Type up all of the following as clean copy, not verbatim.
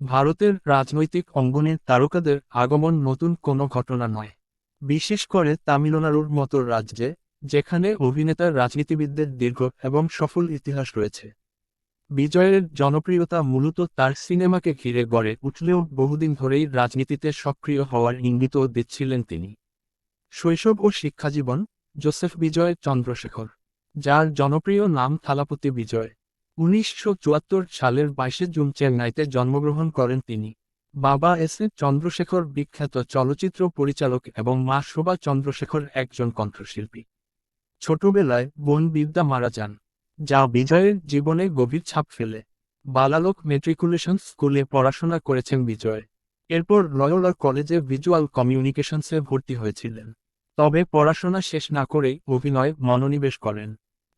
ভারতের রাজনৈতিক অঙ্গনে তারকাদের আগমন নতুন কোনো ঘটনা নয়। বিশেষ করে তামিলনাড়ুর মতো রাজ্যে, যেখানে অভিনেতার রাজনীতিবিদদের দীর্ঘ এবং সফল ইতিহাস রয়েছে। বিজয়ের জনপ্রিয়তা মূলত তার সিনেমাকে ঘিরে গড়ে উঠলেও বহুদিন ধরেই রাজনীতিতে সক্রিয় হওয়ার ইঙ্গিতও দিচ্ছিলেন তিনি। শৈশব ও শিক্ষাজীবন: জোসেফ বিজয় চন্দ্রশেখর, যার জনপ্রিয় নাম থালাপতি বিজয়, ১৯৭৪ সালের ২২ জুন চেন্নাইতে জন্মগ্রহণ করেন তিনি। বাবা এস এ চন্দ্রশেখর বিখ্যাত চলচ্চিত্র পরিচালক এবং মা শোভা চন্দ্রশেখর একজন কণ্ঠশিল্পী। ছোটবেলায় বোন বিদ্যা মারা যান, যা বিজয়ের জীবনে গভীর ছাপ ফেলে। বালালোক মেট্রিকুলেশন স্কুলে পড়াশোনা করেছেন বিজয়। এরপর লয়োলা কলেজে ভিজুয়াল কমিউনিকেশনসে ভর্তি হয়েছিলেন, তবে পড়াশোনা শেষ না করেই অভিনয়ে মনোনিবেশ করেন।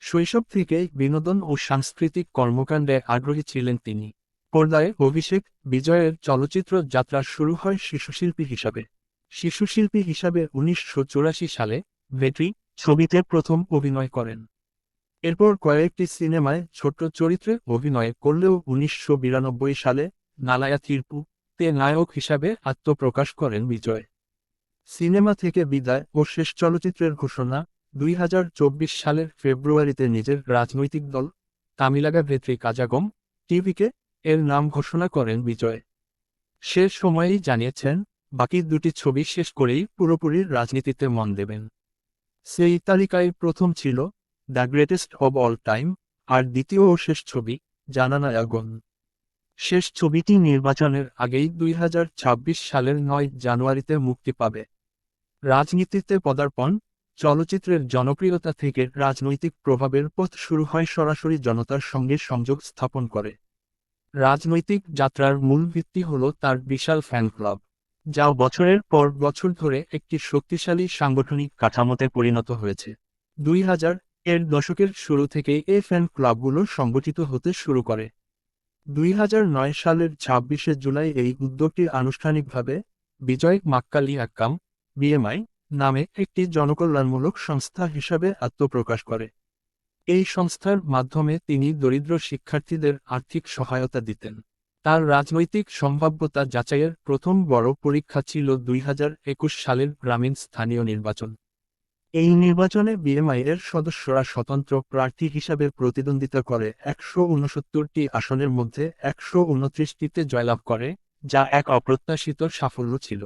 শৈশব থেকেই বিনোদন ও সাংস্কৃতিক কর্মকাণ্ডে আগ্রহী ছিলেন তিনি। পর্দায় অভিষেক: বিজয়ের চলচ্চিত্র যাত্রা শুরু হয় শিশুশিল্পী হিসাবে। শিশুশিল্পী হিসাবে ১৯৮৪ সালে ভেট্রি ছবিতে প্রথম অভিনয় করেন। এরপর কয়েকটি সিনেমায় ছোট চরিত্রে অভিনয় করলেও ১৯৯২ সালে নালায়া থিরপু তে নায়ক হিসাবে আত্মপ্রকাশ করেন বিজয়। সিনেমা থেকে বিদায় ও শেষ চলচ্চিত্রের ঘোষণা: ২০২৪ সালের ফেব্রুয়ারিতে নিজের রাজনৈতিক দল তামিলাগা ভেট্রি কাজাগম টিভিকে এর নাম ঘোষণা করেন বিজয়। সে সময়েই জানিয়েছেন, বাকি দুটি ছবি শেষ করেই পুরোপুরি রাজনীতিতে মন দেবেন। সেই তালিকায় প্রথম ছিল the greatest of all time, আর দ্বিতীয় ও শেষ ছবি জানানায়াগন। শেষ ছবিটি নির্বাচনের আগেই ২০২৬ সালের ৯ জানুয়ারিতে মুক্তি পাবে। রাজনীতিতে পদার্পণ: চলচ্চিত্রের জনপ্রিয়তা থেকে রাজনৈতিক প্রভাবের পথ শুরু হয় সরাসরি জনতার সঙ্গে সংযোগ স্থাপন করে। রাজনৈতিক যাত্রার মূল ভিত্তি হল তার বিশাল ফ্যান ক্লাব, যা বছরের পর বছর ধরে একটি শক্তিশালী সাংগঠনিক কাঠামোতে পরিণত হয়েছে। ২০০০ এর দশকের শুরু থেকেই এই ফ্যান ক্লাবগুলো সংগঠিত হতে শুরু করে। ২০০৯ সালের ২৬শে জুলাই এই উদ্যোগটি আনুষ্ঠানিকভাবে বিজয় মাক্কালি আক্কাম বিএমআই নামে একটি জনকল্যাণমূলক সংস্থা হিসাবে আত্মপ্রকাশ করে। এই সংস্থার মাধ্যমে তিনি দরিদ্র শিক্ষার্থীদের আর্থিক সহায়তা দিতেন। তার রাজনৈতিক সম্ভাব্যতা যাচাইয়ের প্রথম বড় পরীক্ষা ছিল ২০২১ সালের গ্রামীণ স্থানীয় নির্বাচন। এই নির্বাচনে বিএমআই এর সদস্যরা স্বতন্ত্র প্রার্থী হিসাবে প্রতিদ্বন্দ্বিতা করে ১৬৯টি আসনের মধ্যে ১২৯টিতে জয়লাভ করে, যা এক অপ্রত্যাশিত সাফল্য ছিল।